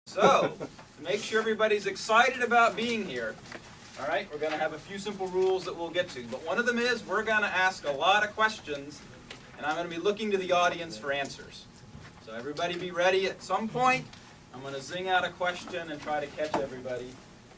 So, to make sure everybody's excited about being here, all right, we're going to have a few simple rules that we'll get to. But one of them is we're going to ask a lot of questions, and I'm going to be looking to the audience for answers. So everybody be ready. At some point, I'm going to zing out a question and try to catch everybody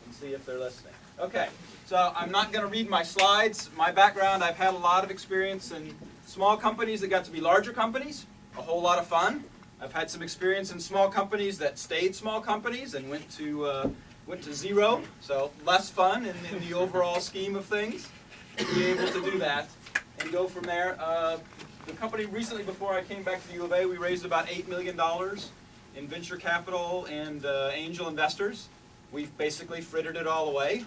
and see if they're listening. Okay, so I'm not going to read my slides. My background, I've had a lot of experience in small companies that got to be larger companies, a whole lot of fun. I've had some experience in small companies that stayed small companies and went to zero, so less fun in the overall scheme of things. To be able to do that and go from there. The company recently, before I came back to the U of A, we raised about $8 million in venture capital and angel investors. We've basically frittered it all away.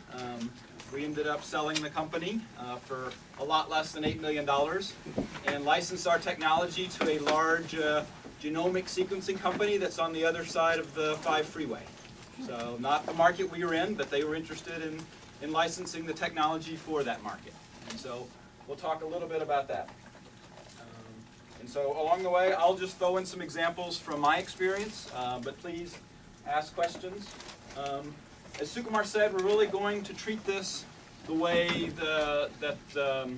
We ended up selling the company for a lot less than $8 million and licensed our technology to a large genomic sequencing company that's on the other side of the 5 freeway. So not the market we were in, but they were interested in licensing the technology for that market. And so we'll talk a little bit about that. And so along the way, I'll just throw in some examples from my experience, but please ask questions. As Sukumar said, we're really going to treat this the way that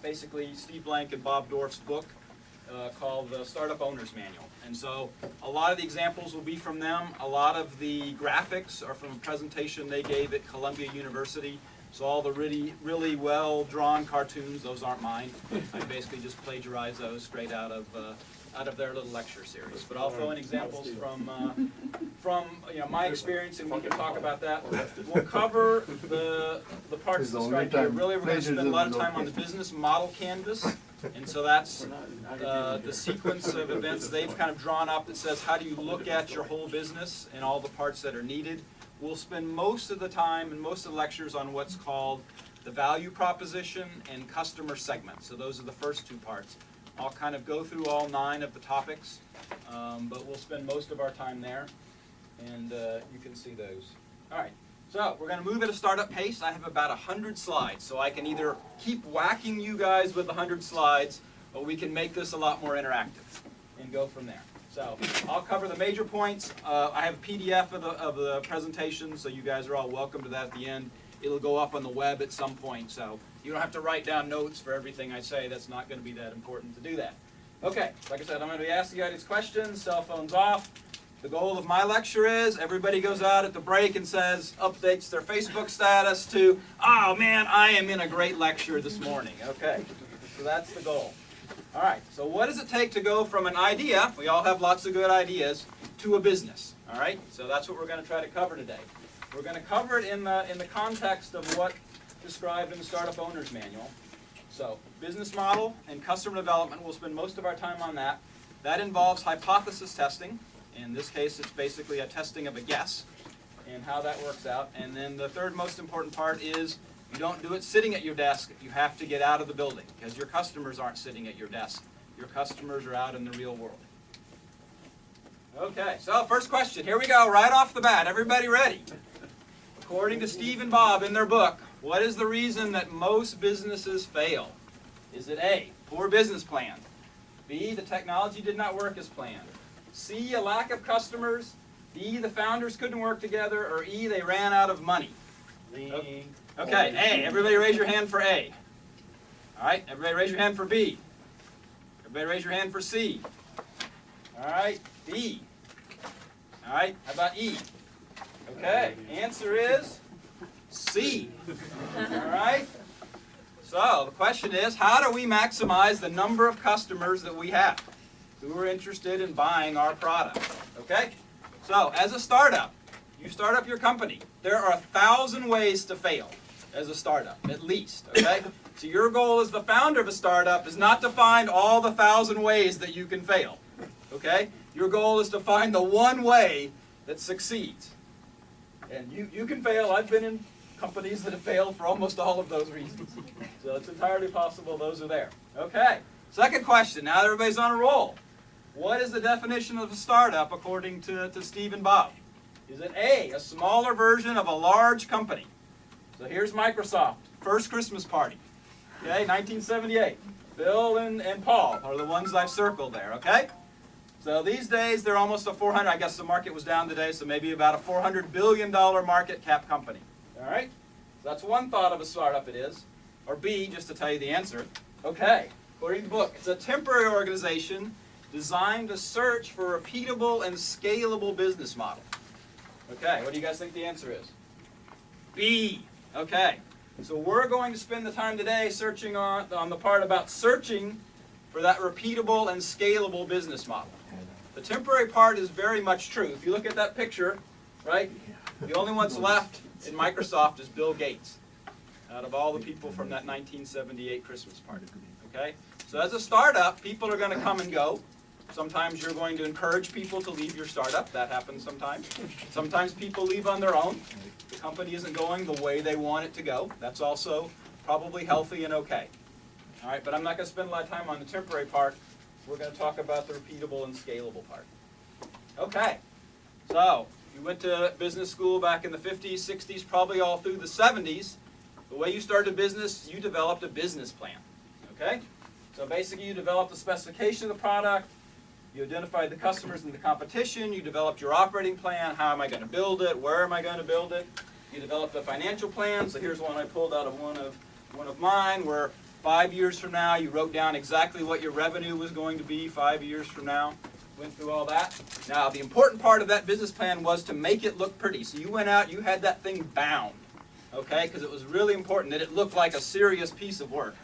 basically Steve Blank and Bob Dorff's book called the Startup Owner's Manual. And so a lot of the examples will be from them. A lot of the graphics are from a presentation they gave at Columbia University. So all the really well-drawn cartoons, those aren't mine. I basically just plagiarize those straight out of their little lecture series. But I'll throw in examples from my experience, and we can talk about that. We'll cover the parts described here. Really, we're going to spend a lot of time on the business model canvas. And so that's the sequence of events they've kind of drawn up that says how do you look at your whole business and all the parts that are needed. We'll spend most of the time and most of the lectures on what's called the value proposition and customer segment. So those are the first two parts. I'll kind of go through all 9 of the topics, but we'll spend most of our time there, and you can see those. All right. So we're going to move at a startup pace. I have about 100 slides, so I can either keep whacking you guys with 100 slides, or we can make this a lot more interactive and go from there. So I'll cover the major points. I have a PDF of the presentation, so you guys are all welcome to that at the end. It'll go up on the web at some point, so you don't have to write down notes for everything I say. That's not going to be that important to do that. Okay, like I said, I'm going to be asking you guys questions, cell phones off. The goal of my lecture is everybody goes out at the break and says, updates their Facebook status to, oh man, I am in a great lecture this morning. Okay, so that's the goal. All right, so what does it take to go from an idea, we all have lots of good ideas, to a business? All right, so that's what we're going to try to cover today. We're going to cover it in the context of what described in the Startup Owner's Manual. So business model and customer development, we'll spend most of our time on that. That involves hypothesis testing. In this case, it's basically a testing of a guess and how that works out. And then the third most important part is you don't do it sitting at your desk. You have to get out of the building because your customers aren't sitting at your desk. Your customers are out in the real world. Okay, so first question. Here we go, right off the bat. Everybody ready? According to Steve and Bob in their book, what is the reason that most businesses fail? Is it A, poor business plan? B, the technology did not work as planned? C, a lack of customers? D, the founders couldn't work together? Or E, they ran out of money? Okay, A. Everybody raise your hand for A. All right, everybody raise your hand for B. Everybody raise your hand for C. All right, B. All right, how about E? Okay, answer is C. All right? So the question is, how do we maximize the number of customers that we have who are interested in buying our product? Okay? So as a startup, you start up your company. There are 1,000 ways to fail as a startup, at least. Okay? So your goal as the founder of a startup is not to find all the 1,000 ways that you can fail. Okay? Your goal is to find the one way that succeeds. And you can fail. I've been in companies that have failed for almost all of those reasons. So it's entirely possible those are there. Okay, second question. Now that everybody's on a roll. What is the definition of a startup according to Steve and Bob? Is it A, a smaller version of a large company? So here's Microsoft, first Christmas party. Okay, 1978. Bill and Paul are the ones I've circled there, okay? So these days, they're almost a 400, I guess the market was down today, so maybe about a $400 billion market cap company. All right? So that's one thought of a startup it is. Or B, just to tell you the answer. Okay, according to the book, it's a temporary organization designed to search for a repeatable and scalable business model. Okay, what do you guys think the answer is? B. Okay, so we're going to spend the time today searching on the part about searching for that repeatable and scalable business model. The temporary part is very much true. If you look at that picture, right, the only one's left in Microsoft is Bill Gates, out of all the people from that 1978 Christmas party. Okay, so as a startup, people are going to come and go. Sometimes you're going to encourage people to leave your startup. That happens sometimes. Sometimes people leave on their own. The company isn't going the way they want it to go. That's also probably healthy and okay. All right, but I'm not going to spend a lot of time on the temporary part. We're going to talk about the repeatable and scalable part. Okay, so you went to business school back in the 50s, 60s, probably all through the 70s. The way you started a business, you developed a business plan. Okay, so basically you developed the specification of the product. You identified the customers and the competition. You developed your operating plan. How am I going to build it? Where am I going to build it? You developed a financial plan. So here's one I pulled out of one of mine, where 5 years from now you wrote down exactly what your revenue was going to be 5 years from now. Went through all that. Now the important part of that business plan was to make it look pretty. So you went out, you had that thing bound, okay? Because it was really important that it looked like a serious piece of work.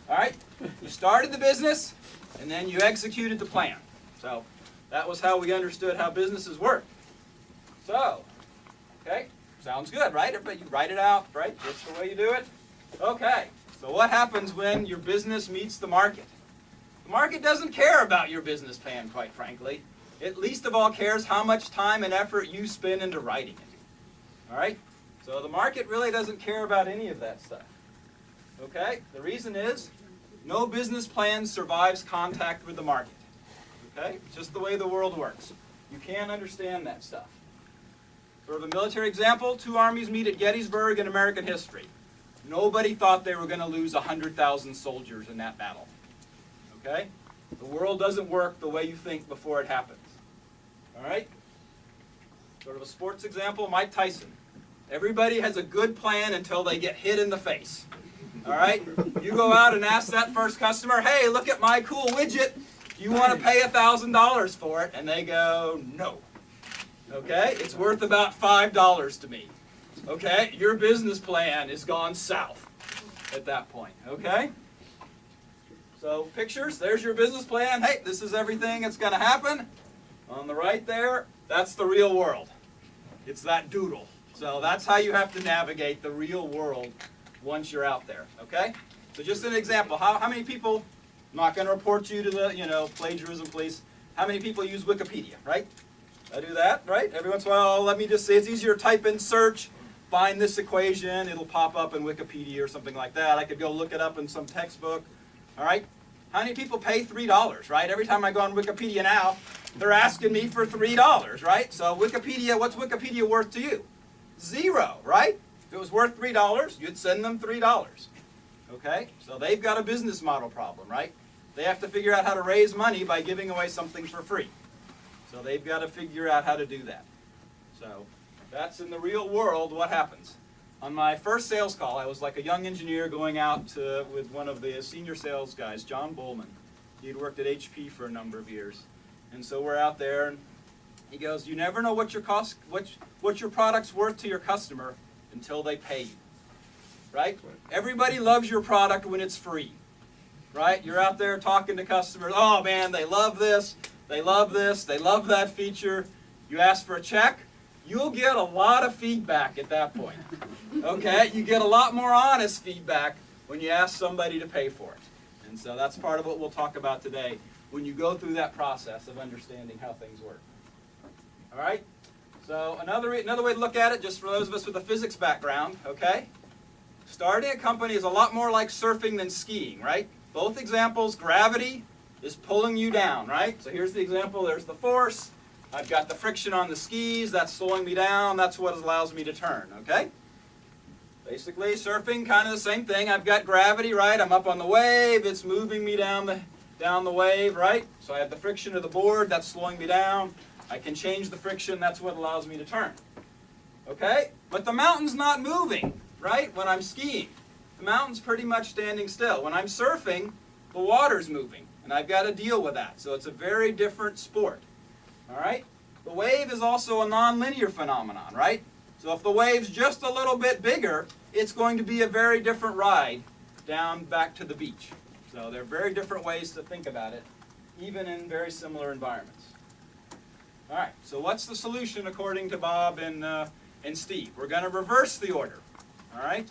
All right? You started the business, and then you executed the plan. So that was how we understood how businesses work. So, okay, sounds good, right? Everybody, you write it out, right? That's the way you do it. Okay, so what happens when your business meets the market? The market doesn't care about your business plan, quite frankly. It least of all cares how much time and effort you spend into writing it. All right? So the market really doesn't care about any of that stuff. Okay? The reason is no business plan survives contact with the market. Okay? It's just the way the world works. You can't understand that stuff. Sort of a military example, 2 armies meet at Gettysburg in American history. Nobody thought they were going to lose 100,000 soldiers in that battle. Okay? The world doesn't work the way you think before it happens. All right? Sort of a sports example, Mike Tyson. Everybody has a good plan until they get hit in the face. All right? You go out and ask that first customer, hey, look at my cool widget. You want to pay $1,000 for it? And they go, no. Okay? It's worth about $5 to me. Okay? Your business plan is gone south at that point. Okay? So pictures, there's your business plan. Hey, this is everything that's going to happen. On the right there, that's the real world. It's that doodle. So that's how you have to navigate the real world once you're out there. Okay? So just an example. How many people, I'm not going to report you to the, plagiarism police. How many people use Wikipedia, right? I do that, right? Every once in a while, let me just say it's easier to type in search, find this equation, it'll pop up in Wikipedia or something like that. I could go look it up in some textbook. All right? How many people pay $3, right? Every time I go on Wikipedia now, they're asking me for $3, right? So Wikipedia, what's Wikipedia worth to you? 0, right? If it was worth $3, you'd send them $3. Okay? So they've got a business model problem, right? They have to figure out how to raise money by giving away something for free. So they've got to figure out how to do that. So that's in the real world what happens. On my first sales call, I was like a young engineer going out with one of the senior sales guys, John Bullman. He'd worked at HP for a number of years. And so we're out there, and he goes, you never know what your product's worth to your customer until they pay you. Right? Everybody loves your product when it's free. Right? You're out there talking to customers, oh man, they love this, they love this, they love that feature. You ask for a check, you'll get a lot of feedback at that point. Okay? You get a lot more honest feedback when you ask somebody to pay for it. And so that's part of what we'll talk about today when you go through that process of understanding how things work. All right? So another way to look at it, just for those of us with a physics background, okay? Starting a company is a lot more like surfing than skiing, right? Both examples, gravity is pulling you down, right? So here's the example, there's the force. I've got the friction on the skis, that's slowing me down, that's what allows me to turn, okay? Basically, surfing, kind of the same thing. I've got gravity, right? I'm up on the wave, it's moving me down down the wave, right? So I have the friction of the board, that's slowing me down. I can change the friction, that's what allows me to turn. Okay? But the mountain's not moving, right, when I'm skiing. The mountain's pretty much standing still. When I'm surfing, the water's moving, and I've got to deal with that. So it's a very different sport. All right? The wave is also a nonlinear phenomenon, right? So if the wave's just a little bit bigger, it's going to be a very different ride down back to the beach. So there are very different ways to think about it, even in very similar environments. All right, so what's the solution according to Bob and Steve? We're going to reverse the order. All right?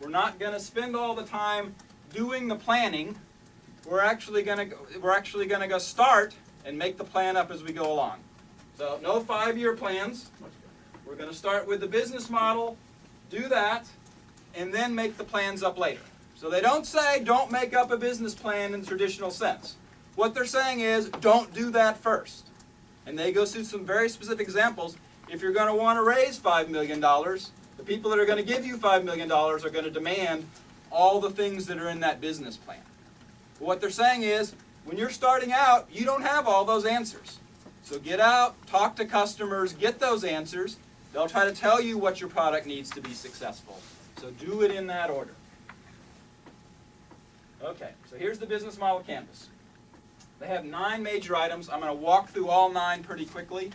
We're not going to spend all the time doing the planning. We're actually going to go start and make the plan up as we go along. So no 5-year plans. We're going to start with the business model, do that, and then make the plans up later. So they don't say don't make up a business plan in the traditional sense. What they're saying is don't do that first. And they go through some very specific examples. If you're going to want to raise $5 million, the people that are going to give you $5 million are going to demand all the things that are in that business plan. But what they're saying is when you're starting out, you don't have all those answers. So get out, talk to customers, get those answers. They'll try to tell you what your product needs to be successful. So do it in that order. Okay, so here's the business model canvas. They have 9 major items. I'm going to walk through all 9 pretty quickly,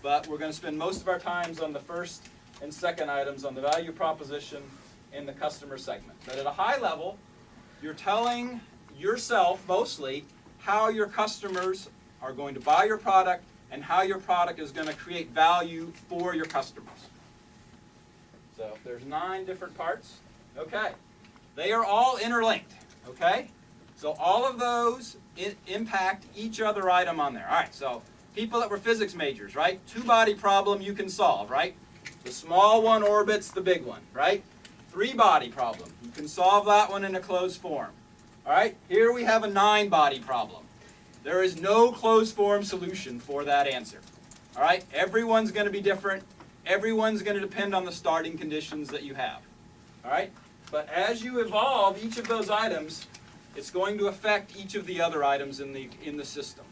but we're going to spend most of our times on the first and second items on the value proposition and the customer segment. But at a high level, you're telling yourself mostly how your customers are going to buy your product and how your product is going to create value for your customers. So there's 9 different parts. Okay. They are all interlinked. Okay? So all of those impact each other item on there. All right, so people that were physics majors, right? 2-body problem you can solve, right? The small one orbits the big one, right? 3-body problem. You can solve that one in a closed form. All right? Here we have a 9-body problem. There is no closed form solution for that answer. All right? Everyone's going to be different. Everyone's going to depend on the starting conditions that you have. All right? But as you evolve each of those items, it's going to affect each of the other items in the system.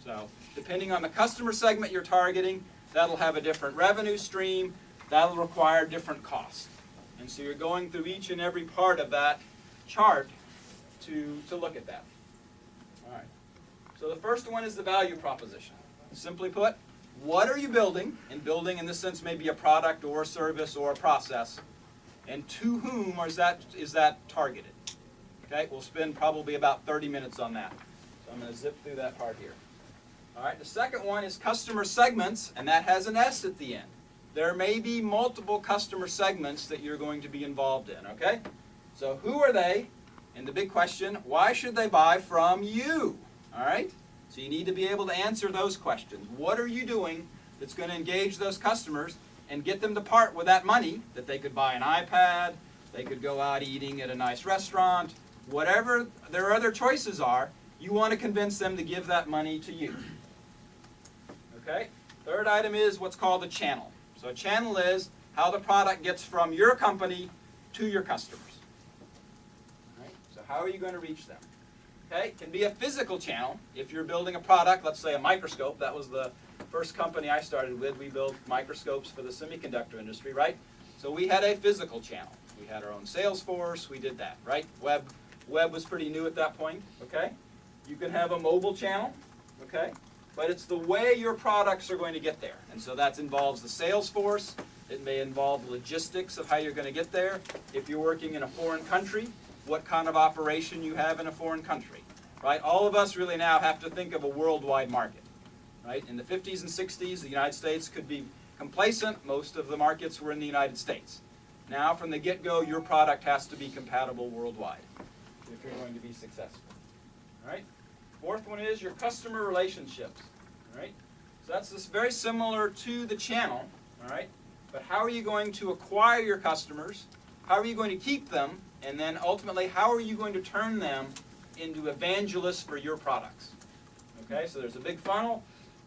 So depending on the customer segment you're targeting, that'll have a different revenue stream. That'll require different costs. And so you're going through each and every part of that chart to look at that. All right. So the first one is the value proposition. Simply put, what are you building? And building in this sense may be a product or a service or a process. And to whom is that targeted? Okay, we'll spend probably about 30 minutes on that. So I'm going to zip through that part here. All right, the second one is customer segments, and that has an S at the end. There may be multiple customer segments that you're going to be involved in, okay? So who are they? And the big question, why should they buy from you? All right? So you need to be able to answer those questions. What are you doing that's going to engage those customers and get them to part with that money that they could buy an iPad, they could go out eating at a nice restaurant, whatever their other choices are, you want to convince them to give that money to you. Okay? Third item is what's called a channel. So a channel is how the product gets from your company to your customers. All right? So how are you going to reach them? Okay? It can be a physical channel. If you're building a product, let's say a microscope, that was the first company I started with. We built microscopes for the semiconductor industry, right? So we had a physical channel. We had our own sales force. We did that, right? Web was pretty new at that point, okay? You can have a mobile channel, okay? But it's the way your products are going to get there. And so that involves the sales force. It may involve logistics of how you're going to get there. If you're working in a foreign country, what kind of operation you have in a foreign country, right? All of us really now have to think of a worldwide market, right? In the 50s and 60s, the United States could be complacent. Most of the markets were in the United States. Now, from the get-go, your product has to be compatible worldwide if you're going to be successful. All right? Fourth one is your customer relationships. All right? So that's just very similar to the channel. All right? But how are you going to acquire your customers? How are you going to keep them? And then ultimately, how are you going to turn them into evangelists for your products? Okay? So there's a big funnel.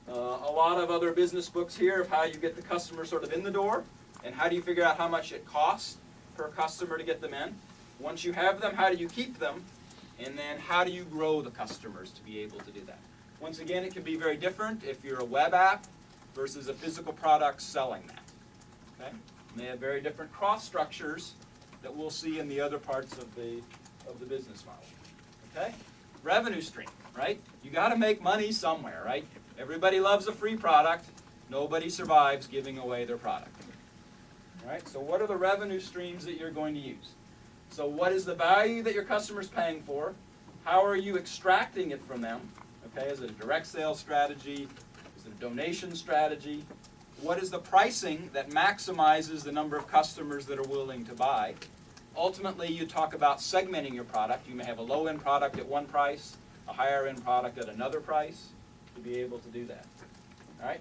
A lot of other business books here of how you get the customer sort of in the door. And how do you figure out how much it costs per customer to get them in? Once you have them, how do you keep them? And then how do you grow the customers to be able to do that? Once again, it can be very different if you're a web app versus a physical product selling that. Okay? And they have very different cost structures that we'll see in the other parts of the business model. Okay? Revenue stream, right? You got to make money somewhere, right? Everybody loves a free product. Nobody survives giving away their product. All right? So what are the revenue streams that you're going to use? So what is the value that your customer's paying for? How are you extracting it from them? Okay, is it a direct sales strategy? Is it a donation strategy? What is the pricing that maximizes the number of customers that are willing to buy? Ultimately, you talk about segmenting your product. You may have a low-end product at one price, a higher-end product at another price, to be able to do that. All right?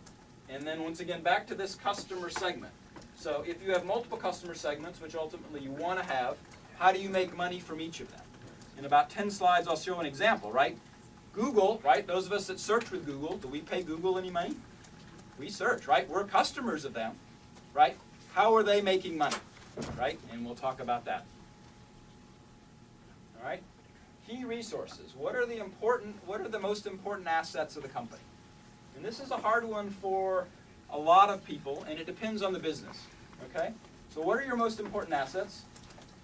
And then once again, back to this customer segment. So if you have multiple customer segments, which ultimately you want to have, how do you make money from each of them? In about 10 slides, I'll show an example, right? Google, right? Those of us that search with Google, do we pay Google any money? We search, right? We're customers of them, right? How are they making money, right? And we'll talk about that. All right? Key resources. What are the most important assets of the company? And this is a hard one for a lot of people, and it depends on the business, okay? So what are your most important assets?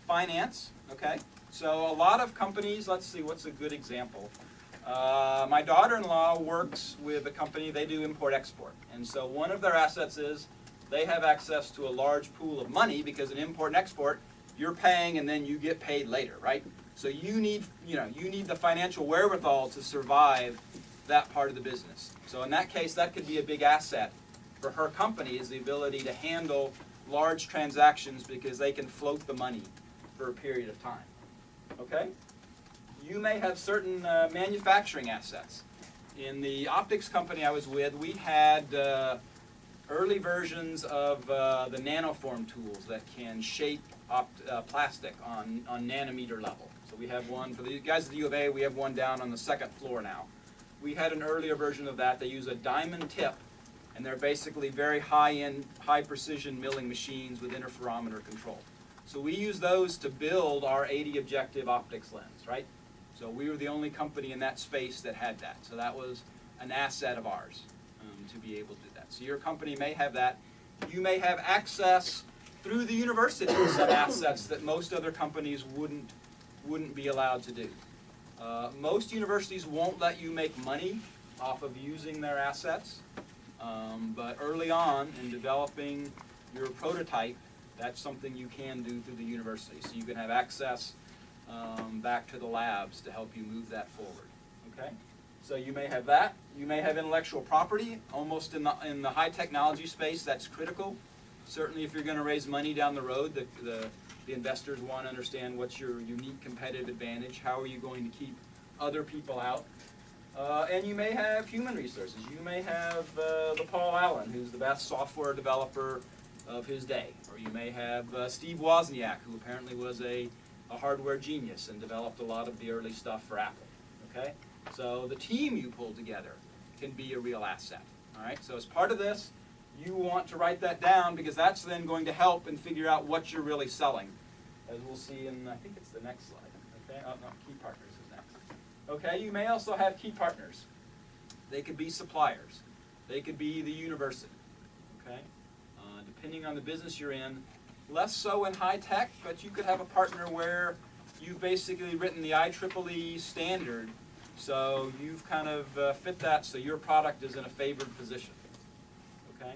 Finance, okay? So a lot of companies, let's see, what's a good example? My daughter-in-law works with a company, they do import-export. And so one of their assets is they have access to a large pool of money because in import and export, you're paying and then you get paid later, right? So you need the financial wherewithal to survive that part of the business. So in that case, that could be a big asset for her company, is the ability to handle large transactions because they can float the money for a period of time. Okay? You may have certain manufacturing assets. In the optics company I was with, we had early versions of the nanoform tools that can shape plastic on nanometer level. So we have one, for the guys at the U of A, we have one down on the second floor now. We had an earlier version of that. They use a diamond tip, and they're basically very high-end, high-precision milling machines with interferometer control. So we use those to build our 80 objective optics lens, right? So we were the only company in that space that had that. So that was an asset of ours to be able to do that. So your company may have that. You may have access through the university to some assets that most other companies wouldn't be allowed to do. Most universities won't let you make money off of using their assets, but early on in developing your prototype, that's something you can do through the university. So you can have access back to the labs to help you move that forward. Okay? So you may have that. You may have intellectual property. Almost in the high technology space, that's critical. Certainly if you're going to raise money down the road, the investors want to understand what's your unique competitive advantage. How are you going to keep other people out? And you may have human resources. You may have the Paul Allen, who's the best software developer of his day. Or you may have Steve Wozniak, who apparently was a hardware genius and developed a lot of the early stuff for Apple. Okay? So the team you pull together can be a real asset. All right? So as part of this, you want to write that down because that's then going to help and figure out what you're really selling, as we'll see in, I think it's the next slide. Okay? Oh, no, key partners is next. Okay? You may also have key partners. They could be suppliers. They could be the university. Okay? Depending on the business you're in, less so in high tech, but you could have a partner where you've basically written the IEEE standard, so you've kind of fit that so your product is in a favored position. Okay?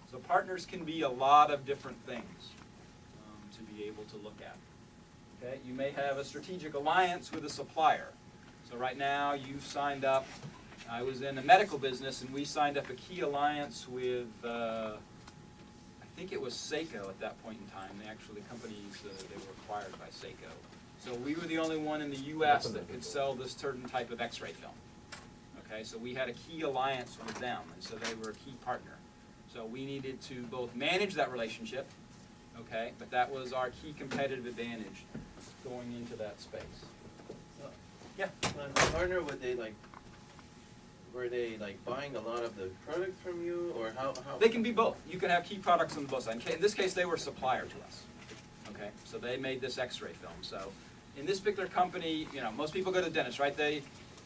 So partners can be a lot of different things to be able to look at. Okay? You may have a strategic alliance with a supplier. So right now you've signed up, I was in the medical business and we signed up a key alliance with I think it was Seiko at that point in time. The companies, they were acquired by Seiko. So we were the only one in the U.S. that could sell this certain type of X-ray film. Okay, so we had a key alliance with them, and so they were a key partner. So we needed to both manage that relationship, okay, but that was our key competitive advantage going into that space. Yeah? Partner, were they buying a lot of the products from you, or how? They can be both. You can have key products on both sides. In this case, they were a supplier to us. Okay, so they made this X-ray film. So in this particular company, you know, most people go to the dentist, right?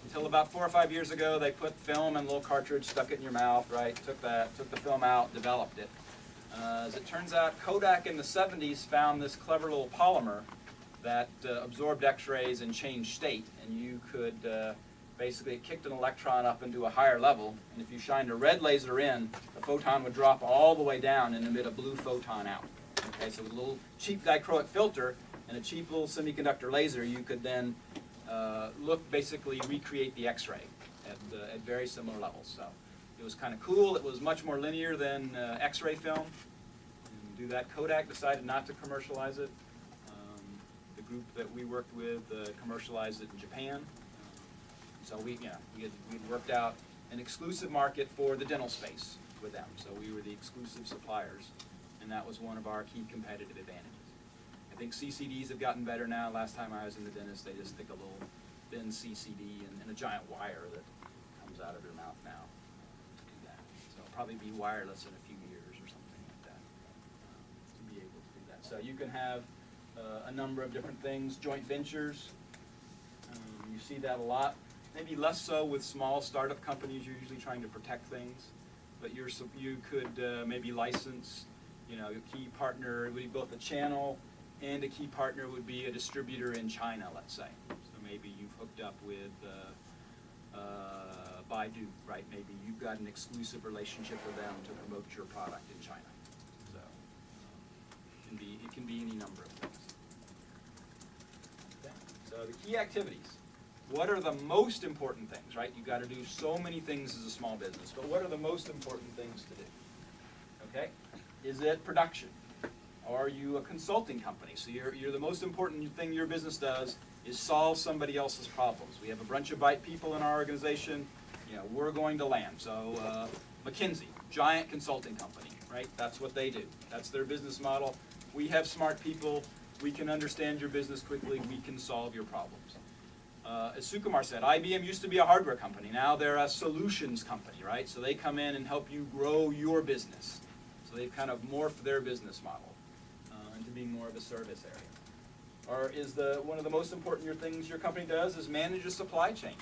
Until about 4 or 5 years ago, they put film in a little cartridge, stuck it in your mouth, right? Took the film out, developed it. As it turns out, Kodak in the 70s found this clever little polymer that absorbed X-rays and changed state, and you could basically it kicked an electron up into a higher level, and if you shined a red laser in, the photon would drop all the way down and emit a blue photon out. Okay, so with a little cheap dichroic filter and a cheap little semiconductor laser, you could then basically recreate the X-ray at very similar levels. So it was kind of cool. It was much more linear than X-ray film. And to do that, Kodak decided not to commercialize it. The group that we worked with commercialized it in Japan. So we had worked out an exclusive market for the dental space with them. So we were the exclusive suppliers, and that was one of our key competitive advantages. I think CCDs have gotten better now. Last time I was in the dentist, they just stick a little thin CCD and a giant wire that comes out of your mouth now to do that. So it'll probably be wireless in a few years or something like that to be able to do that. So you can have a number of different things, joint ventures. You see that a lot. Maybe less so with small startup companies. You're usually trying to protect things, but you could maybe license. You know, a key partner would be both a channel, and a key partner would be a distributor in China, let's say. So maybe you've hooked up with Baidu, right? Maybe you've got an exclusive relationship with them to promote your product in China. So it can be any number of things. Okay. So the key activities. What are the most important things, right? You've got to do so many things as a small business, but what are the most important things to do? Okay? Is it production? Are you a consulting company? So you're the most important thing your business does is solve somebody else's problems. We have a bunch of bright people in our organization. You know, we're going to land. So McKinsey, giant consulting company, right? That's what they do. That's their business model. We have smart people. We can understand your business quickly. We can solve your problems. As Sukumar said, IBM used to be a hardware company. Now they're a solutions company, right? So they come in and help you grow your business. So they've kind of morphed their business model into being more of a service area. Or is one of the most important things your company does is manage a supply chain,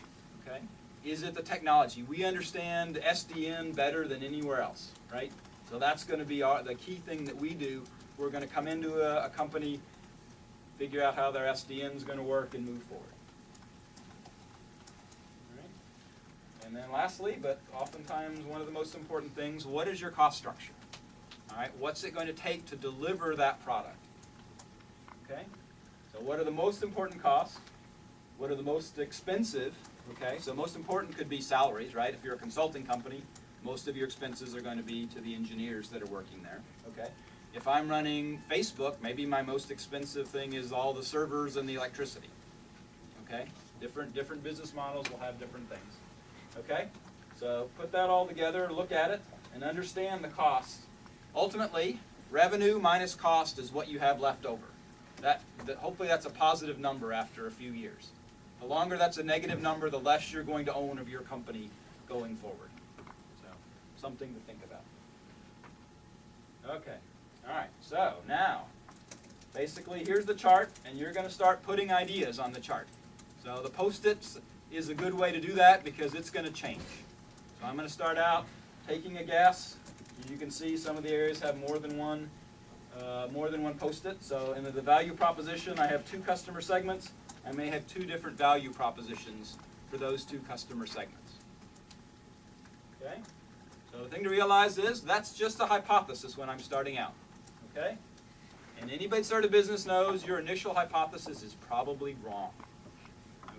okay? Is it the technology? We understand SDN better than anywhere else, right? So that's going to be the key thing that we do. We're going to come into a company, figure out how their SDN is going to work, and move forward. And then lastly, but oftentimes one of the most important things, what is your cost structure? All right, what's it going to take to deliver that product? Okay, so what are the most important costs? What are the most expensive? Okay, so most important could be salaries, right? If you're a consulting company, most of your expenses are going to be to the engineers that are working there. Okay, if I'm running Facebook, maybe my most expensive thing is all the servers and the electricity. Okay, different business models will have different things. Okay, so put that all together, look at it, and understand the cost. Ultimately, revenue minus cost is what you have left over. Hopefully that's a positive number after a few years. The longer that's a negative number, the less you're going to own of your company going forward. So, something to think about. Okay, all right, so now, basically here's the chart, and you're going to start putting ideas on the chart. So the Post-its is a good way to do that because it's going to change. So I'm going to start out taking a guess. You can see some of the areas have more than one Post-it. So in the value proposition, I have 2 customer segments. I may have 2 different value propositions for those 2 customer segments. Okay? So the thing to realize is that's just a hypothesis when I'm starting out. Okay? And anybody that started a business knows your initial hypothesis is probably wrong.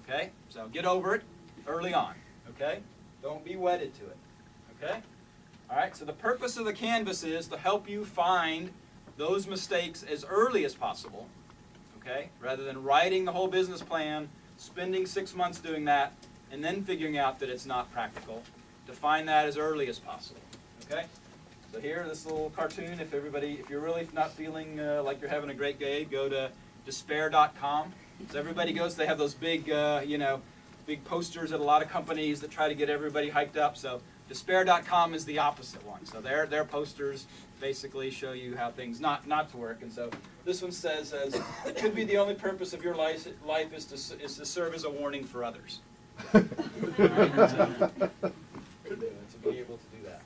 Okay? So get over it early on. Okay? Don't be wedded to it. Okay? All right, so the purpose of the canvas is to help you find those mistakes as early as possible. Okay? Rather than writing the whole business plan, spending 6 months doing that, and then figuring out that it's not practical, to find that as early as possible. Okay? So here, this little cartoon, if you're really not feeling like you're having a great day, go to despair.com. So everybody goes, they have those big, big posters at a lot of companies that try to get everybody hyped up. So Despair.com is the opposite one. So their posters basically show you how things not to work. And so this one says, it could be the only purpose of your life is to serve as a warning for others. Right? To be able to do that.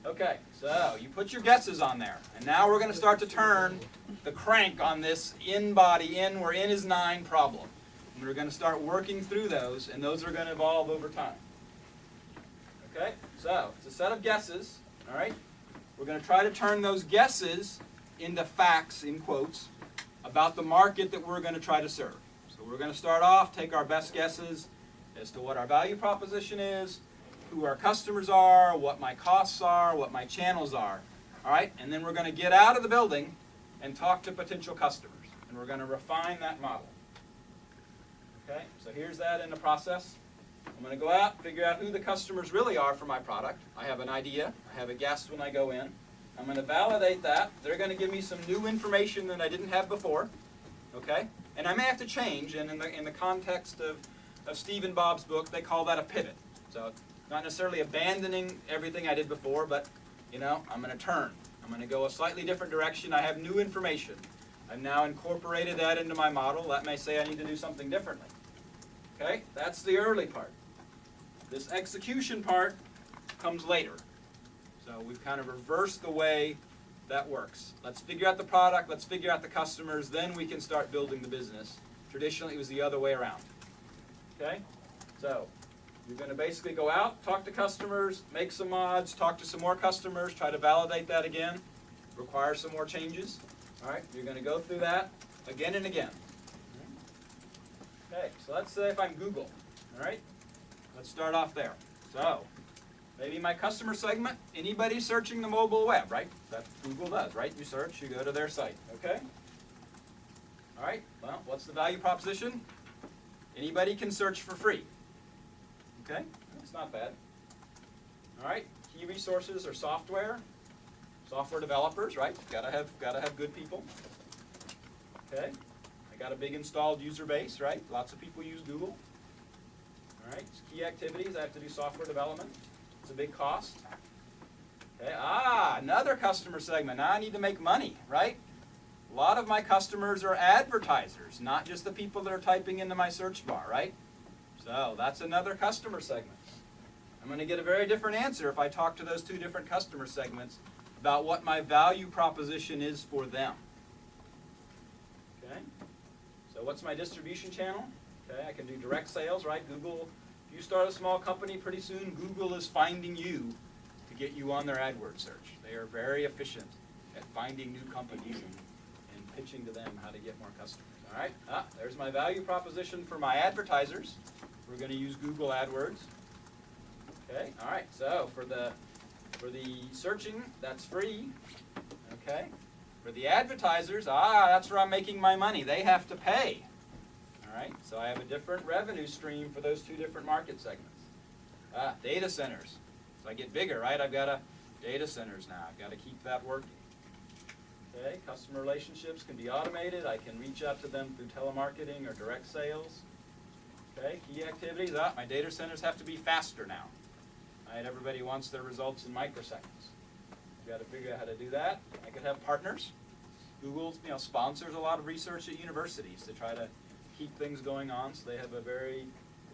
Okay, so you put your guesses on there. And now we're going to start to turn the crank on this where in is 9 problem. And we're going to start working through those, and those are going to evolve over time. Okay, so it's a set of guesses, all right? We're going to try to turn those guesses into facts, in quotes, about the market that we're going to try to serve. So we're going to start off, take our best guesses as to what our value proposition is, who our customers are, what my costs are, what my channels are, all right? And then we're going to get out of the building and talk to potential customers, and we're going to refine that model. Okay, so here's that in the process. I'm going to go out, figure out who the customers really are for my product. I have an idea. I have a guess when I go in. I'm going to validate that. They're going to give me some new information that I didn't have before. Okay, and I may have to change. And in the context of Steve and Bob's book, they call that a pivot. So not necessarily abandoning everything I did before, but I'm going to turn. I'm going to go a slightly different direction. I have new information. I've now incorporated that into my model. That may say I need to do something differently. Okay, that's the early part. This execution part comes later. So we've kind of reversed the way that works. Let's figure out the product, let's figure out the customers, then we can start building the business. Traditionally, it was the other way around. Okay, so you're going to basically go out, talk to customers, make some odds, talk to some more customers, try to validate that again, require some more changes. All right, you're going to go through that again and again. Okay, so let's say if I'm Google, all right? Let's start off there. So, maybe my customer segment, anybody searching the mobile web, right? That's what Google does, right? You search, you go to their site, okay? All right, well, what's the value proposition? Anybody can search for free. Okay, that's not bad. All right, key resources are software developers, right? Gotta have good people. Okay. I got a big installed user base, right? Lots of people use Google. All right, key activities, I have to do software development. It's a big cost. Okay, another customer segment. Now I need to make money, right? A lot of my customers are advertisers, not just the people that are typing into my search bar, right? So that's another customer segment. I'm going to get a very different answer if I talk to those two different customer segments about what my value proposition is for them. Okay? So what's my distribution channel? Okay, I can do direct sales, right? Google, if you start a small company, pretty soon Google is finding you to get you on their AdWords search. They are very efficient at finding new companies and pitching to them how to get more customers. All right, there's my value proposition for my advertisers. We're going to use Google AdWords. Okay, all right, so for the searching, that's free. Okay. For the advertisers, that's where I'm making my money. They have to pay. All right, so I have a different revenue stream for those two different market segments. Data centers. So I get bigger, right? I've got data centers now. I've got to keep that working. Okay, customer relationships can be automated. I can reach out to them through telemarketing or direct sales. Okay, key activities. My data centers have to be faster now. Right, everybody wants their results in microseconds. I've got to figure out how to do that. I could have partners. Google, sponsors a lot of research at universities to try to keep things going on, so they have a very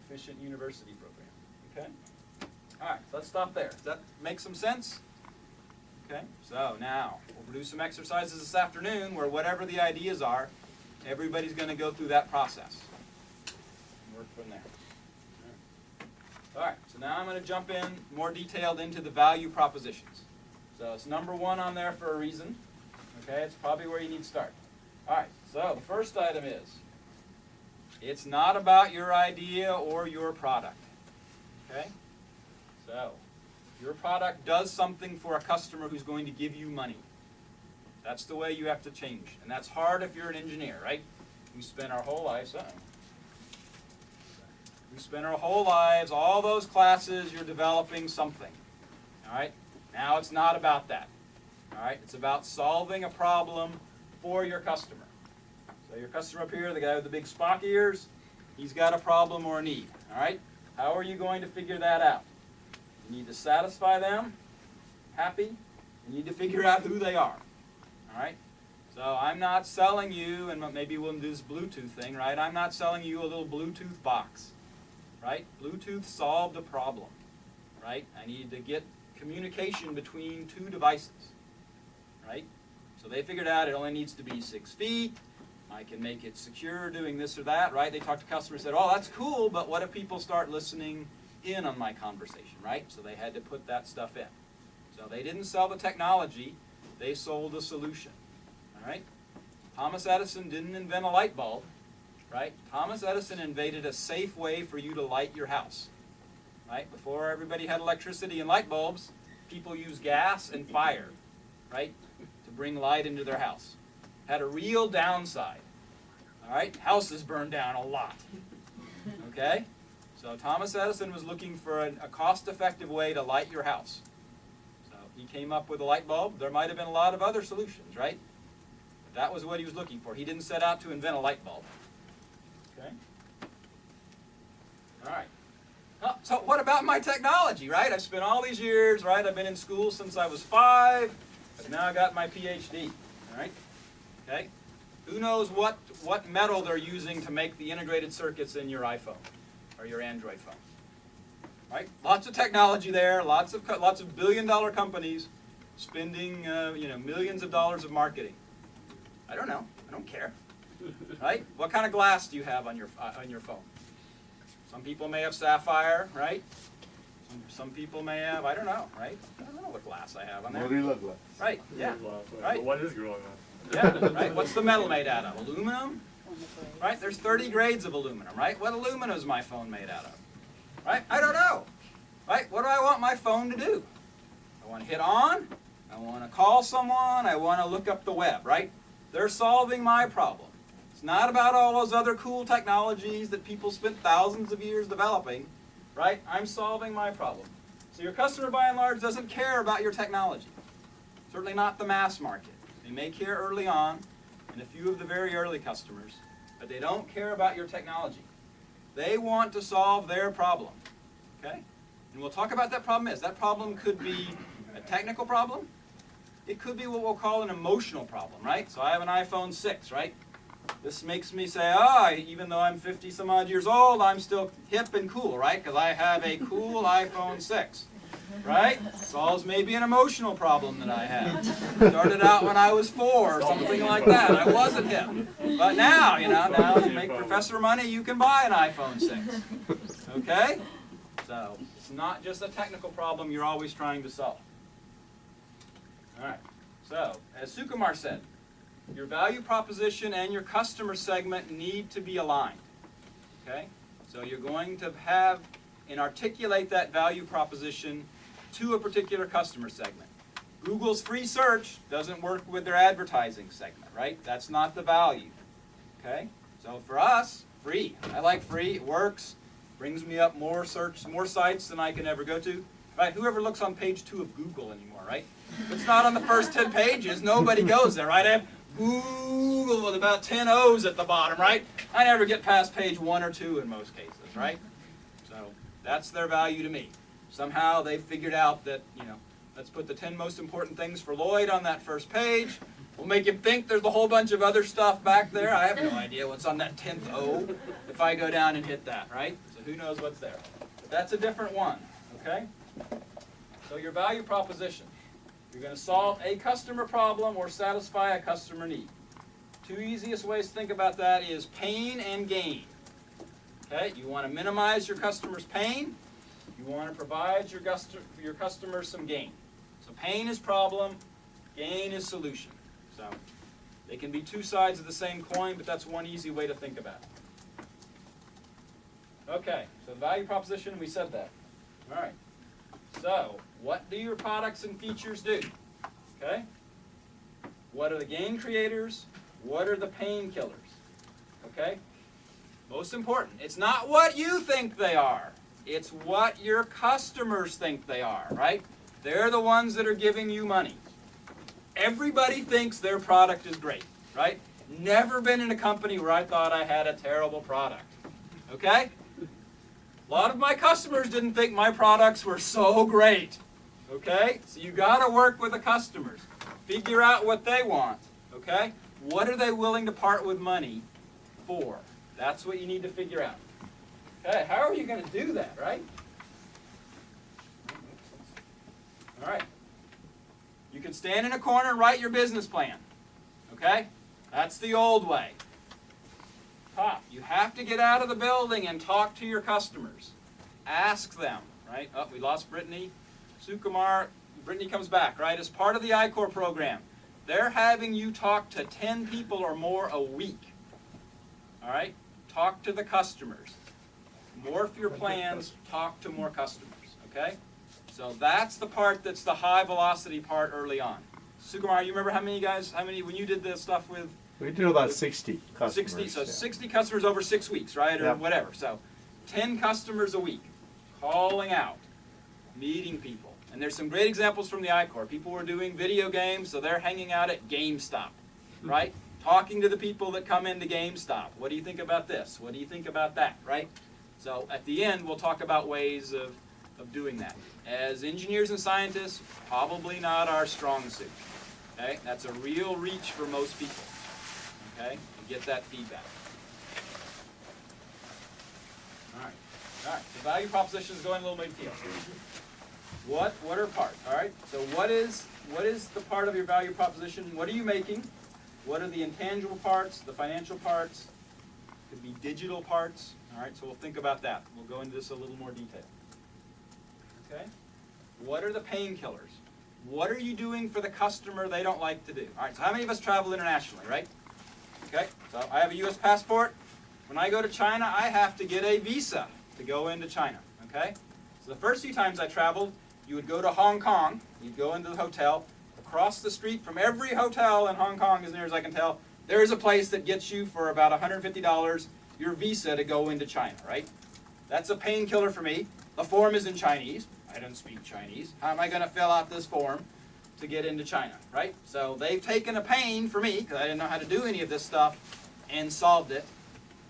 efficient university program. Okay? All right, so let's stop there. Does that make some sense? Okay, so now we'll do some exercises this afternoon where whatever the ideas are, everybody's going to go through that process and work from there. All right, so now I'm going to jump in more detailed into the value propositions. So it's number 1 on there for a reason. Okay, it's probably where you need to start. All right, so the first item is, it's not about your idea or your product. Okay? So, your product does something for a customer who's going to give you money. That's the way you have to change. And that's hard if you're an engineer, right? We spend our whole lives, all those classes, you're developing something. All right? Now it's not about that. All right? It's about solving a problem for your customer. So your customer up here, the guy with the big Spock ears, he's got a problem or a need. All right? How are you going to figure that out? You need to satisfy them, happy. You need to figure out who they are. All right? So I'm not selling you, and maybe we'll do this Bluetooth thing, right? I'm not selling you a little Bluetooth box, right? Bluetooth solved a problem, right? I need to get communication between two devices, right? So they figured out it only needs to be 6 feet. I can make it secure doing this or that, right? They talked to customers and said, oh, that's cool, but what if people start listening in on my conversation, right? So they had to put that stuff in. So they didn't sell the technology, they sold a solution, all right? Thomas Edison didn't invent a light bulb, right? Thomas Edison invented a safe way for you to light your house, right? Before everybody had electricity and light bulbs, people used gas and fire, right, to bring light into their house. Had a real downside, all right? Houses burned down a lot, okay? So Thomas Edison was looking for a cost-effective way to light your house. So he came up with a light bulb. There might have been a lot of other solutions, right? But that was what he was looking for. He didn't set out to invent a light bulb, okay? All right. Oh, so what about my technology, right? I've spent all these years, right? I've been in school since I was 5, but now I got my PhD, all right? Okay? Who knows what metal they're using to make the integrated circuits in your iPhone or your Android phone? Right? Lots of technology there, lots of billion-dollar companies spending millions of dollars of marketing. I don't know. I don't care. Right? What kind of glass do you have on your phone? Some people may have sapphire, right? Some people may have, I don't know, right? I don't know what glass I have on there. Gorilla Glass. Right, yeah. Right. But what is Gorilla Glass? Yeah, right. What's the metal made out of? Aluminum? Right? There's 30 grades of aluminum, right? What aluminum is my phone made out of? Right? I don't know. Right? What do I want my phone to do? I want to hit on. I want to call someone. I want to look up the web, right? They're solving my problem. It's not about all those other cool technologies that people spent thousands of years developing, right? I'm solving my problem. So your customer, by and large, doesn't care about your technology. Certainly not the mass market. They may care early on, and a few of the very early customers, but they don't care about your technology. They want to solve their problem, okay? And we'll talk about that problem is. That problem could be a technical problem. It could be what we'll call an emotional problem, right? So I have an iPhone 6, right? This makes me say, even though I'm 50 some odd years old, I'm still hip and cool, right? Because I have a cool iPhone 6. Right? Solves maybe an emotional problem that I had. Started out when I was 4 or something like that. I wasn't hip. But now, now you make professor money, you can buy an iPhone 6. Okay? So, it's not just a technical problem you're always trying to solve. All right. So, as Sukumar said, your value proposition and your customer segment need to be aligned. Okay? So, you're going to have and articulate that value proposition to a particular customer segment. Google's free search doesn't work with their advertising segment, right? That's not the value, okay? So for us, free. I like free, it works, brings me up more sites than I can ever go to. Right? Whoever looks on page 2 of Google anymore, right? If it's not on the first 10 pages, nobody goes there, right? I have Google with about 10 O's at the bottom, right? I never get past page 1 or 2 in most cases, right? So that's their value to me. Somehow they figured out that, let's put the 10 most important things for Lloyd on that first page. We'll make him think there's a whole bunch of other stuff back there. I have no idea what's on that 10th O if I go down and hit that, right? So who knows what's there. But that's a different one, okay? So your value proposition. You're going to solve a customer problem or satisfy a customer need. 2 easiest ways to think about that is pain and gain. Okay? You want to minimize your customer's pain. You want to provide your customers some gain. So pain is problem, gain is solution. So they can be 2 sides of the same coin, but that's one easy way to think about it. Okay, so value proposition, we said that. All right. So what do your products and features do? Okay? What are the gain creators? What are the pain killers? Okay? Most important, it's not what you think they are. It's what your customers think they are, right? They're the ones that are giving you money. Everybody thinks their product is great, right? Never been in a company where I thought I had a terrible product, okay? A lot of my customers didn't think my products were so great. Okay? So you got to work with the customers. Figure out what they want. Okay? What are they willing to part with money for? That's what you need to figure out. Okay, how are you going to do that, right? All right. You can stand in a corner and write your business plan. Okay? That's the old way. Top, you have to get out of the building and talk to your customers. Ask them, right? Oh, we lost Brittany. Sukumar, Brittany comes back, right? As part of the I-Corps program, they're having you talk to 10 people or more a week. All right? Talk to the customers. Morph your plans, talk to more customers, okay? So that's the part that's the high velocity part early on. Sukumar, you remember how many, when you did the stuff with? We do about 60 customers. 60, so yeah. 60 customers over 6 weeks, right? Or Yep. whatever. So 10 customers a week, calling out, meeting people. And there's some great examples from the I-Corps. People were doing video games, so they're hanging out at GameStop, right? Talking to the people that come into GameStop. What do you think about this? What do you think about that, right? So at the end, we'll talk about ways of doing that. As engineers and scientists, probably not our strong suit. Okay? That's a real reach for most people. Okay? To get that feedback. All right. All right. The value propositions go in a little more detail. What are parts? All right. So what is the part of your value proposition? What are you making? What are the intangible parts? The financial parts? Could be digital parts. All right. So we'll think about that. We'll go into this a little more detail. Okay. What are the painkillers? What are you doing for the customer they don't like to do? All right. So how many of us travel internationally, right? Okay. So I have a U.S. passport. When I go to China, I have to get a visa to go into China. Okay. So the first few times I traveled, you would go to Hong Kong. You'd go into the hotel. Across the street from every hotel in Hong Kong, as near as I can tell, there is a place that gets you for about $150 your visa to go into China, right? That's a painkiller for me. The form is in Chinese. I don't speak Chinese. How am I going to fill out this form to get into China, right? So they've taken a pain for me, because I didn't know how to do any of this stuff, and solved it.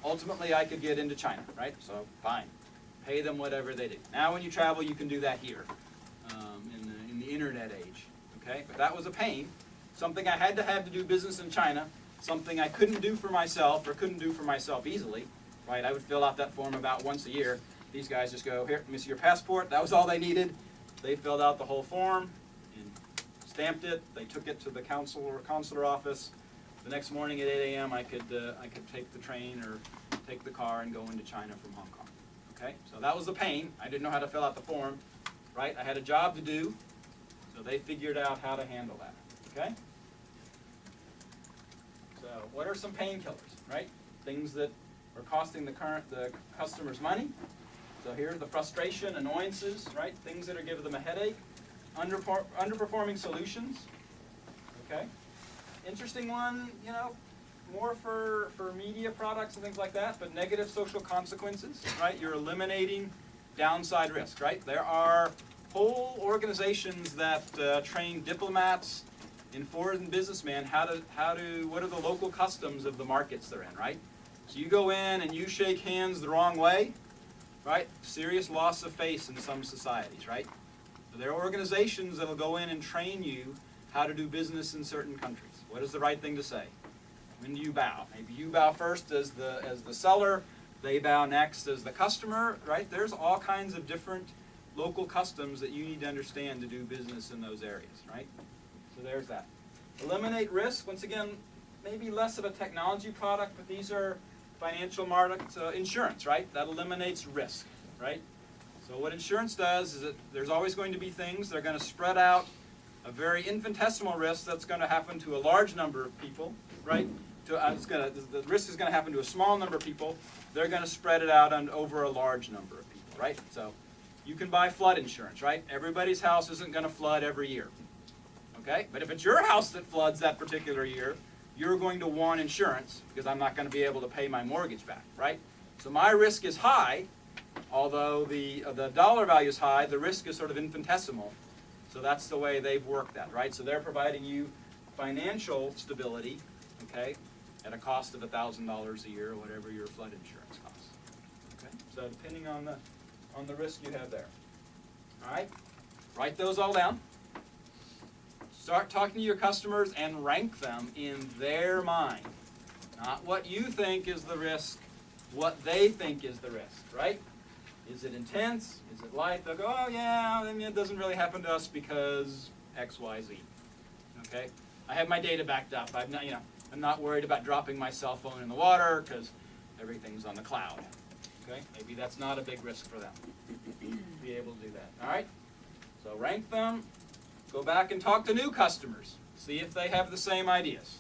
Ultimately, I could get into China, right? So fine. Pay them whatever they do. Now when you travel, you can do that here in the internet age. Okay? But that was a pain. Something I had to have to do business in China. Something I couldn't do for myself, or couldn't do for myself easily. Right? I would fill out that form about once a year. These guys just go, here, let me see your passport. That was all they needed. They filled out the whole form and stamped it. They took it to the consular office. The next morning at 8 a.m. I could take the train or take the car and go into China from Hong Kong. Okay? So that was the pain. I didn't know how to fill out the form. Right? I had a job to do. So they figured out how to handle that. Okay? So what are some painkillers, right? Things that are costing the customers money. So here are the frustration, annoyances, right? Things that are giving them a headache. Underperforming solutions. Okay? Interesting one, you know, more for media products and things like that, but negative social consequences, right? You're eliminating downside risk, right? There are whole organizations that train diplomats and foreign businessmen what are the local customs of the markets they're in, right? So you go in and you shake hands the wrong way, right? Serious loss of face in some societies, right? So there are organizations that will go in and train you how to do business in certain countries. What is the right thing to say? When do you bow? Maybe you bow first as the seller, they bow next as the customer, right? There's all kinds of different local customs that you need to understand to do business in those areas, right? So there's that. Eliminate risk. Once again, maybe less of a technology product, but these are financial markets, insurance, right? That eliminates risk, right? So what insurance does is that there's always going to be things that are going to spread out a very infinitesimal risk that's going to happen to a large number of people, right? The risk is going to happen to a small number of people. They're going to spread it out over a large number of people, right? So you can buy flood insurance, right? Everybody's house isn't going to flood every year, okay? But if it's your house that floods that particular year, you're going to want insurance because I'm not going to be able to pay my mortgage back, right? So my risk is high, although the dollar value is high, the risk is sort of infinitesimal. So that's the way they've worked that, right? So they're providing you financial stability, okay, at a cost of $1,000 a year or whatever your flood insurance costs. Okay? So depending on the on the risk you have there. All right? Write those all down. Start talking to your customers and rank them in their mind. Not what you think is the risk, what they think is the risk, right? Is it intense? Is it light? They'll go, oh yeah, I mean, it doesn't really happen to us because X, Y, Z. Okay? I have my data backed up. I'm not worried about dropping my cell phone in the water because everything's on the cloud. Okay? Maybe that's not a big risk for them to be able to do that. All right? So rank them. Go back and talk to new customers. See if they have the same ideas.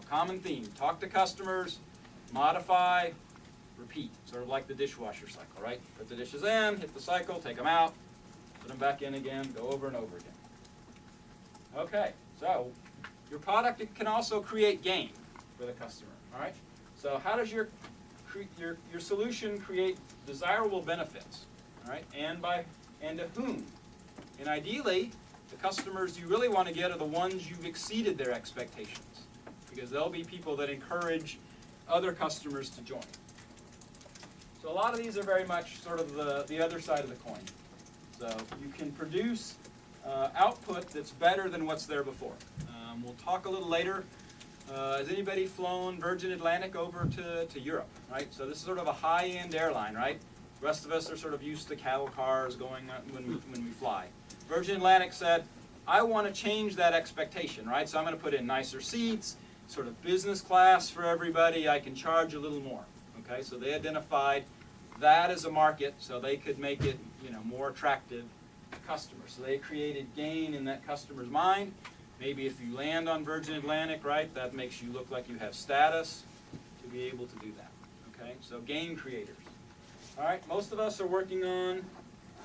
Common theme. Talk to customers, modify, repeat. Sort of like the dishwasher cycle, right? Put the dishes in, hit the cycle, take them out, put them back in again, go over and over again. Okay, so your product can also create gain for the customer, all right? So how does your solution create desirable benefits, all right? And to whom? And ideally, the customers you really want to get are the ones you've exceeded their expectations, because they'll be people that encourage other customers to join. So a lot of these are very much sort of the other side of the coin. So you can produce output that's better than what's there before. We'll talk a little later. Has anybody flown Virgin Atlantic over to Europe, right? So this is sort of a high-end airline, right? The rest of us are sort of used to cattle cars going when we fly. Virgin Atlantic said, I want to change that expectation, right? So I'm going to put in nicer seats, sort of business class for everybody. I can charge a little more. Okay, so they identified that as a market, so they could make it, more attractive to customers. So they created gain in that customer's mind. Maybe if you land on Virgin Atlantic, right, that makes you look like you have status to be able to do that. Okay, so gain creators. All right, most of us are working on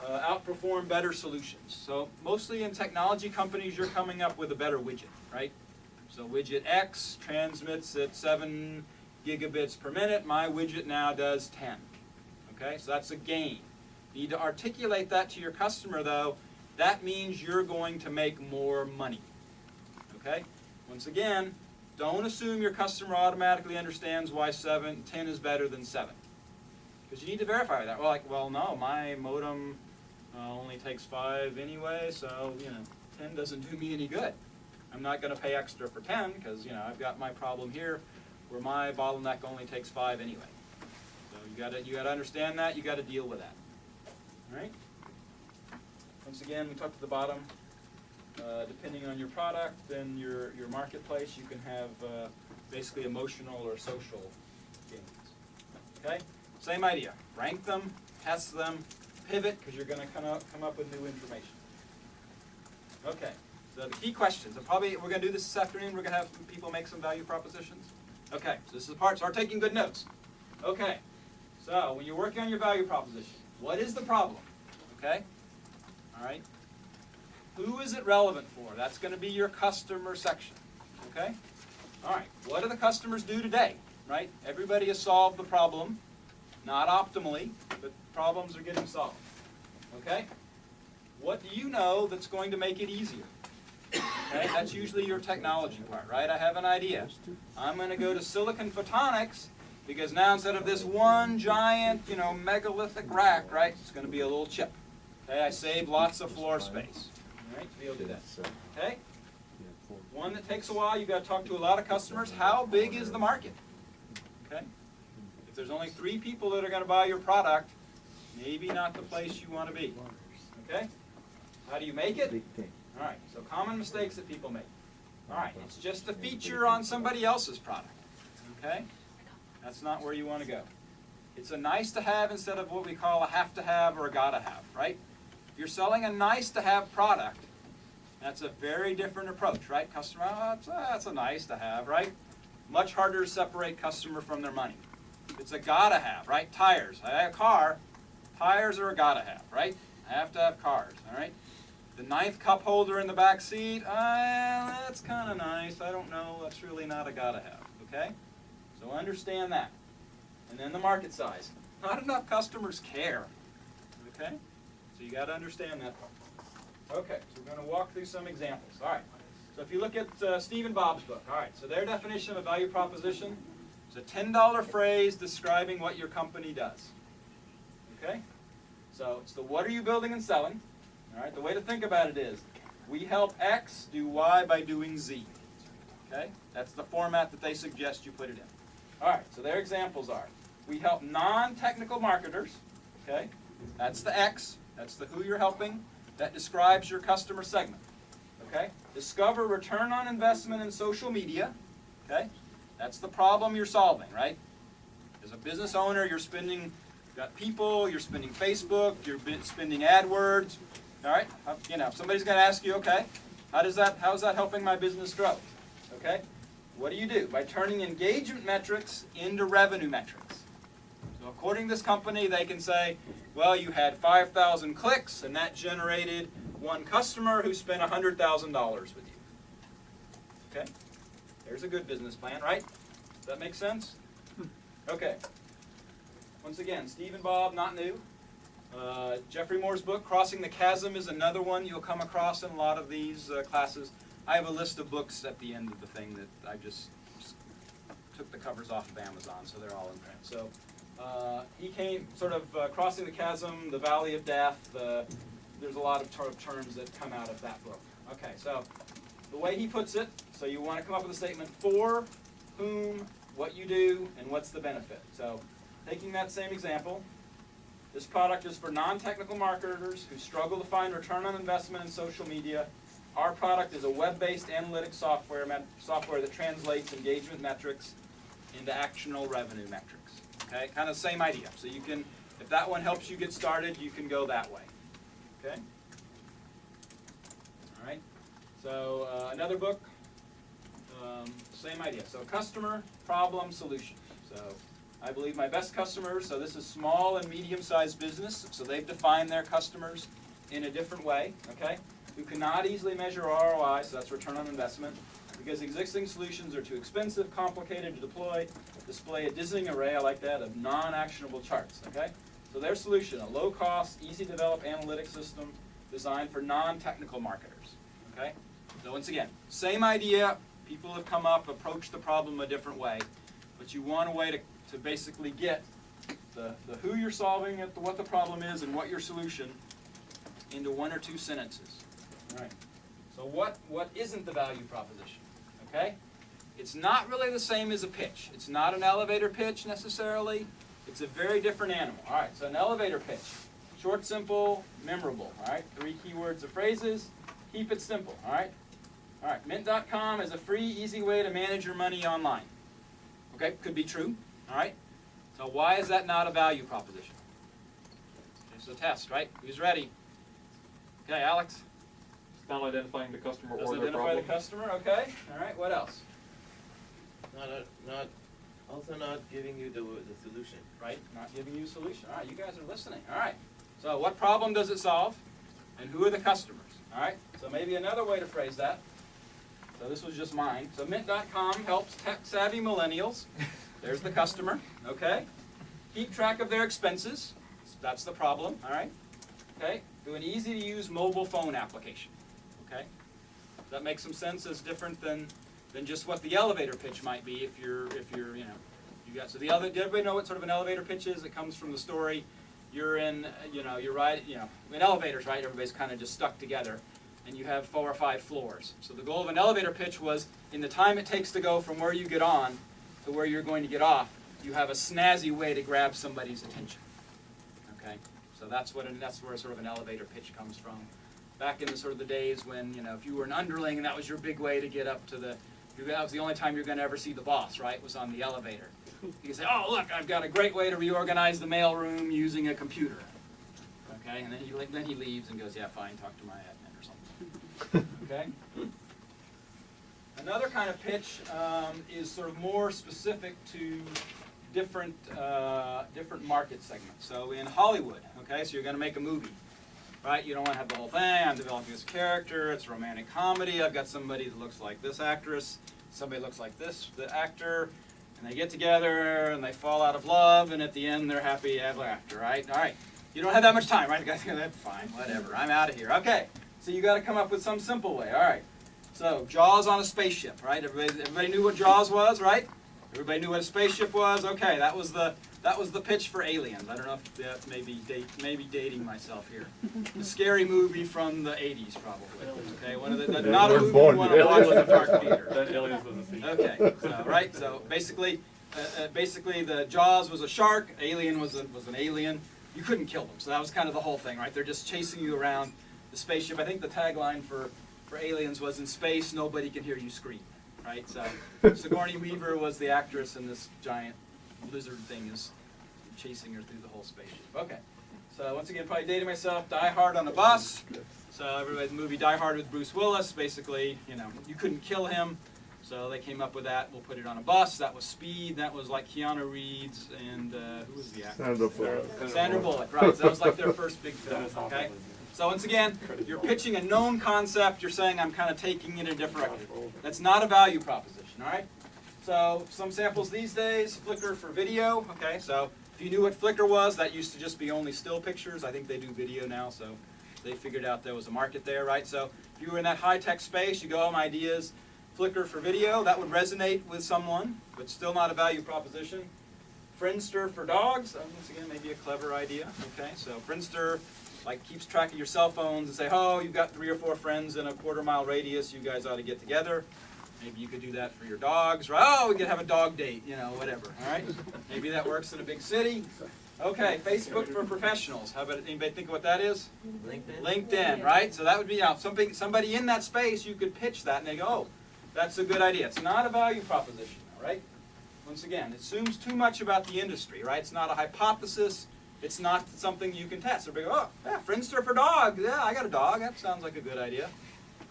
outperform better solutions. So mostly in technology companies, you're coming up with a better widget, right? So widget X transmits at 7 gigabits per minute. My widget now does 10. Okay, so that's a gain. You need to articulate that to your customer, though. That means you're going to make more money. Okay? Once again, don't assume your customer automatically understands why 10 is better than 7. Because you need to verify that. Well, no, my modem only takes 5 anyway, so 10 doesn't do me any good. I'm not going to pay extra for 10 because I've got my problem here where my bottleneck only takes 5 anyway. So you got to understand that. You got to deal with that. All right. Once again, we talked at the bottom. Depending on your product and your marketplace, you can have basically emotional or social gains. Okay. Same idea. Rank them, test them, pivot because you're going to come up with new information. Okay. So the key questions, and probably we're going to do this afternoon, we're going to have people make some value propositions. Okay, so this is the part, start taking good notes. Okay, so when you're working on your value proposition, what is the problem? Okay, all right. Who is it relevant for? That's going to be your customer section. Okay, all right. What do the customers do today? Right, everybody has solved the problem, not optimally, but problems are getting solved. Okay, what do you know that's going to make it easier? Okay, that's usually your technology part, right? I have an idea. I'm going to go to silicon photonics because now instead of this one giant, megalithic rack, right, it's going to be a little chip. Okay, I save lots of floor space. All right, to be able to do that. Okay, one that takes a while. You've got to talk to a lot of customers. How big is the market? Okay, if there's only 3 people that are going to buy your product, maybe not the place you want to be. Okay, how do you make it? All right, so common mistakes that people make. All right, it's just a feature on somebody else's product. Okay, that's not where you want to go. It's a nice to have instead of what we call a have to have or a gotta have, right? If you're selling a nice to have product, that's a very different approach, right? Customer, that's a nice to have, right? Much harder to separate customer from their money. It's a gotta have, right? Tires. I have a car. Tires are a gotta have, right? I have to have cars, all right? The 9th cup holder in the back seat, that's kind of nice. I don't know. That's really not a gotta have, okay? So understand that. And then the market size. Not enough customers care, okay? So you got to understand that part. Okay, so we're going to walk through some examples. All right. So if you look at Steve and Bob's book, all right, so their definition of a value proposition is a $10 phrase describing what your company does, okay? So it's the what are you building and selling. All right, the way to think about it is, we help X do Y by doing Z. Okay, that's the format that they suggest you put it in. All right, so their examples are, we help non-technical marketers. Okay, that's the X, that's the who you're helping. That describes your customer segment. Okay, discover return on investment in social media. Okay, that's the problem you're solving, right? As a business owner, you're got people, you're spending Facebook, you're spending AdWords. All right, you know, somebody's going to ask you, okay, how is that helping my business grow? Okay, what do you do? By turning engagement metrics into revenue metrics. So according to this company, they can say, well, you had 5,000 clicks, and that generated one customer who spent $100,000 with you. Okay, there's a good business plan, right? Does that make sense? Okay. Once again, Steve and Bob, not new. Jeffrey Moore's book, Crossing the Chasm, is another one you'll come across in a lot of these classes. I have a list of books at the end of the thing that I just took the covers off of Amazon, so they're all in print. So he came sort of Crossing the Chasm, the Valley of Death. There's a lot of terms that come out of that book. Okay, so the way he puts it, so you want to come up with a statement for, whom, what you do, and what's the benefit. So taking that same example, this product is for non-technical marketers who struggle to find return on investment in social media. Our product is a web-based analytics software that translates engagement metrics into actionable revenue metrics. Okay, kind of the same idea. So you can, if that one helps you get started, you can go that way. Okay. All right. So another book, same idea. So customer, problem, solution. So I believe my best customers, so this is small and medium-sized business, so they've defined their customers in a different way, okay? Who cannot easily measure ROI, so that's return on investment, because existing solutions are too expensive, complicated to deploy, display a dizzying array, I like that, of non-actionable charts, okay? So their solution, a low-cost, easy-to-develop analytics system designed for non-technical marketers, okay? So once again, same idea, people have come up, approached the problem a different way, but you want a way to basically get the who you're solving, what the problem is, and what your solution into one or two sentences. All right. So what isn't the value proposition? Okay? It's not really the same as a pitch. It's not an elevator pitch necessarily. It's a very different animal. All right, so an elevator pitch. Short, simple, memorable. All right, 3 keywords or phrases. Keep it simple. All right? All right, Mint.com is a free, easy way to manage your money online. Okay, could be true. All right? So why is that not a value proposition? It's a test, right? Who's ready? Okay, Alex. It's not identifying the customer Does or their identify problem. the customer, okay. All right, what else? Not giving you the solution. Right, not giving you a solution. All right, you guys are listening. All right. So what problem does it solve? And who are the customers? All right, so maybe another way to phrase that. So this was just mine. So Mint.com helps tech-savvy millennials. There's the customer, okay? Keep track of their expenses. That's the problem, all right? Okay, do an easy-to-use mobile phone application, okay? Does that make some sense? It's different than just what the elevator pitch might be if you're you know, you got, so did everybody know what sort of an elevator pitch is? It comes from the story, you're in, you're right, in elevators, right, everybody's kind of just stuck together, and you have 4 or 5 floors. So the goal of an elevator pitch was, in the time it takes to go from where you get on to where you're going to get off, you have a snazzy way to grab somebody's attention. Okay, so that's where sort of an elevator pitch comes from. Back in the sort of the days when if you were an underling and that was your big way to get up to that was the only time you're going to ever see the boss, right? Was on the elevator. You can say, "Oh, look, I've got a great way to reorganize the mail room using a computer." Okay, and then he leaves and goes, "Yeah, fine, talk to my admin or something." Okay. Another kind of pitch is sort of more specific to different market segments. So in Hollywood, okay, so you're going to make a movie, right? You don't want to have the whole thing. I'm developing this character. It's a romantic comedy. I've got somebody that looks like this actress. Somebody looks like this, the actor. And they get together and they fall out of love. And at the end, they're happy ever after, right? All right. You don't have that much time, right? You guys go, that's fine, whatever. I'm out of here. Okay. So you got to come up with some simple way. All right. So Jaws on a spaceship, right? Everybody knew what Jaws was, right? Everybody knew what a spaceship was? Okay, that was the pitch for Aliens. I don't know if that maybe dating myself here. The scary movie from the 80s, probably. Okay, one of the not a movie you want to watch in the dark theater. That Aliens was a scene. Okay, so right, so basically the Jaws was a shark, Alien was an alien. You couldn't kill them, so that was kind of the whole thing, right? They're just chasing you around the spaceship. I think the tagline for Aliens was, "In space, nobody can hear you scream." Right, so Sigourney Weaver was the actress, and this giant lizard thing is chasing her through the whole spaceship. Okay, so once again, probably dating myself. Die Hard on a bus. So everybody's movie Die Hard with Bruce Willis. Basically, you couldn't kill him, so they came up with that. We'll put it on a bus. That was Speed. That was like Keanu Reeves and who was the actor? Sandra Bullock. Right. So that was like their first big film. Okay. So once again, you're pitching a known concept. You're saying I'm kind of taking it in a different direction. That's not a value proposition. All right. So some samples these days. Flickr for video. Okay. So if you knew what Flickr was, that used to just be only still pictures. I think they do video now. So they figured out there was a market there, right? So if you were in that high-tech space, you go, my ideas, Flickr for video, that would resonate with someone, but still not a value proposition. Friendster for dogs, once again, maybe a clever idea, okay? So Friendster, like, keeps track of your cell phones and say, oh, you've got 3 or 4 friends in a quarter-mile radius, you guys ought to get together. Maybe you could do that for your dogs, right? Oh, we could have a dog date, whatever, all right? Maybe that works in a big city. Okay, Facebook for professionals. How about anybody think of what that is? LinkedIn, right? So that would be somebody in that space, you could pitch that and they go, oh, that's a good idea. It's not a value proposition, all right? Once again, it assumes too much about the industry, right? It's not a hypothesis. It's not something you can test. Everybody go, oh, yeah, Friendster for dogs. Yeah, I got a dog. That sounds like a good idea.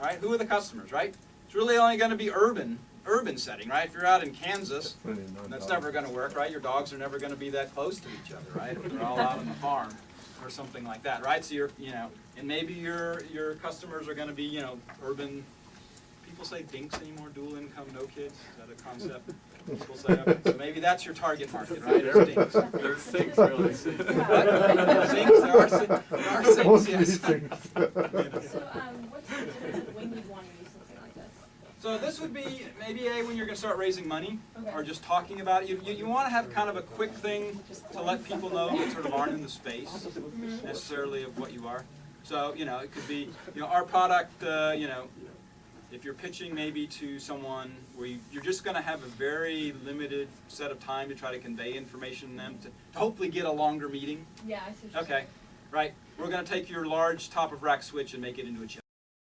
All right, who are the customers, right? It's really only going to be urban setting, right? If you're out in Kansas, that's never going to work, right? Your dogs are never going to be that close to each other, right? If they're all out on the farm or something like that, right? So and maybe your customers are going to be, urban. People say dinks anymore, dual income, no kids. Is that a concept? People say, okay, so maybe that's your target market, right? It's dinks. There's sinks, really. What? Sinks? There are sinks, yes. So, what's the difference of when you want to use something like this? So this would be maybe when you're going to start raising money, Okay. or just talking about it. You want to have kind of a quick thing to let people know that sort of aren't in the space necessarily of what you are. So it could be our product. If you're pitching maybe to someone where you're just going to have a very limited set of time to try to convey information to them to hopefully get a longer meeting. Yeah, I see what you're Okay, right. We're going to take your large top of rack switch and make it into a chip.